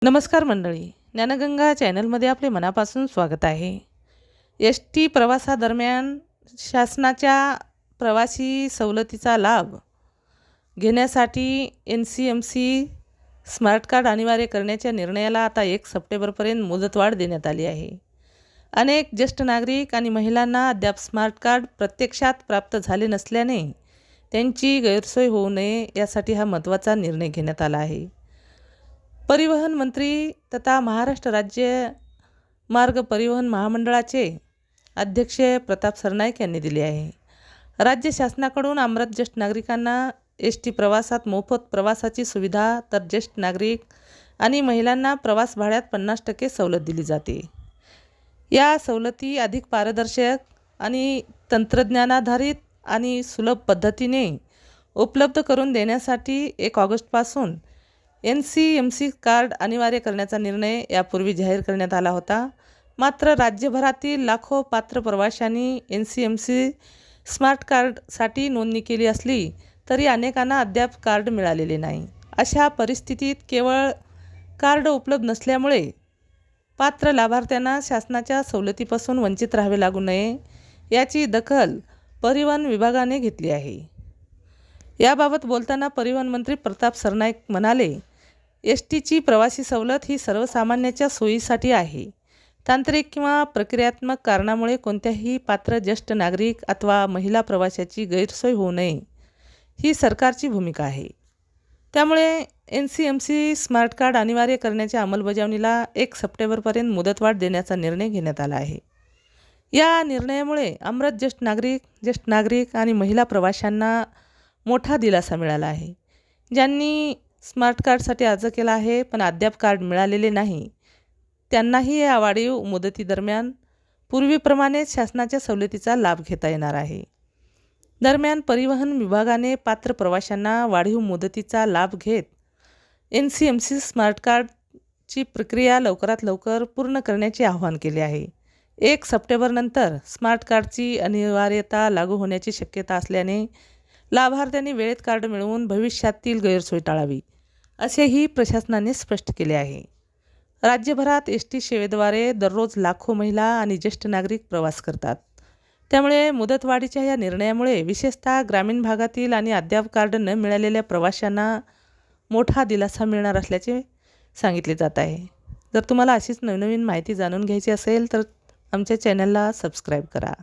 नमस्कार मंडळी, ज्ञानगंगा चॅनलमध्ये आपले मनापासून स्वागत आहे. एस.टी प्रवासादरम्यान शासनाच्या प्रवासी सवलतीचा लाभ घेण्यासाठी NCMC स्मार्ट कार्ड अनिवार्य करण्याच्या निर्णयाला आता 1 सप्टेंबरपर्यंत मुदतवाढ देण्यात आली आहे. अनेक ज्येष्ठ नागरिक आणि महिलांना अद्याप स्मार्ट कार्ड प्रत्यक्षात प्राप्त झाले नसल्याने त्यांची गैरसोय होऊ नये यासाठी हा महत्त्वाचा निर्णय घेण्यात आला आहे. परिवहन मंत्री तथा महाराष्ट्र राज्य मार्ग परिवहन महामंडळाचे अध्यक्ष प्रताप सरनाईक यांनी दिले आहे. राज्य शासनाकडून अमृत ज्येष्ठ नागरिकांना एस.टी प्रवासात मोफत प्रवासाची सुविधा, तर ज्येष्ठ नागरिक आणि महिलांना प्रवास भाड्यात 50% सवलत दिली जाते. या सवलती अधिक पारदर्शक आणि तंत्रज्ञानाधारित आणि सुलभ पद्धतीने उपलब्ध करून देण्यासाठी 1 ऑगस्टपासून NCMC कार्ड अनिवार्य करण्याचा निर्णय यापूर्वी जाहीर करण्यात आला होता. मात्र राज्यभरातील लाखो पात्र प्रवाशांनी NCMC स्मार्ट कार्डसाठी नोंदणी केली असली तरी अनेकांना अद्याप कार्ड मिळालेले नाही. अशा परिस्थितीत केवळ कार्ड उपलब्ध नसल्यामुळे पात्र लाभार्थ्यांना शासनाच्या सवलतीपासून वंचित राहावे लागू नये याची दखल परिवहन विभागाने घेतली आहे. याबाबत बोलताना परिवहन मंत्री प्रताप सरनाईक म्हणाले, एस.टीची प्रवासी सवलत ही सर्वसामान्यांच्या सोयीसाठी आहे. तांत्रिक किंवा प्रक्रियात्मक कारणामुळे कोणत्याही पात्र ज्येष्ठ नागरिक अथवा महिला प्रवाशाची गैरसोय होऊ नये ही सरकारची भूमिका आहे. त्यामुळे NCMC स्मार्ट कार्ड अनिवार्य करण्याच्या अंमलबजावणीला 1 सप्टेंबरपर्यंत मुदतवाढ देण्याचा निर्णय घेण्यात आला आहे. या निर्णयामुळे अमृत ज्येष्ठ नागरिक आणि महिला प्रवाशांना मोठा दिलासा मिळाला आहे. ज्यांनी स्मार्ट कार्डसाठी अर्ज केला आहे पण अद्याप कार्ड मिळालेले नाही, त्यांनाही या वाढीव मुदतीदरम्यान पूर्वीप्रमाणेच शासनाच्या सवलतीचा लाभ घेता येणार आहे. दरम्यान परिवहन विभागाने पात्र प्रवाशांना वाढीव मुदतीचा लाभ घेत NCMC स्मार्ट कार्डची प्रक्रिया लवकरात लवकर पूर्ण करण्याचे आवाहन केले आहे. 1 सप्टेंबरनंतर स्मार्ट कार्डची अनिवार्यता लागू होण्याची शक्यता असल्याने लाभार्थ्यांनी वेळेत कार्ड मिळवून भविष्यातील गैरसोय टाळावी, असेही प्रशासनाने स्पष्ट केले आहे. राज्यभरात एस.टी सेवेद्वारे दररोज लाखो महिला आणि ज्येष्ठ नागरिक प्रवास करतात. त्यामुळे मुदतवाढीच्या या निर्णयामुळे विशेषतः ग्रामीण भागातील आणि अद्याप कार्ड न मिळालेल्या प्रवाशांना मोठा दिलासा मिळणार असल्याचे सांगितले जात आहे. जर तुम्हाला अशीच नवनवीन माहिती जाणून घ्यायची असेल तर आमच्या चॅनलला सबस्क्राईब करा.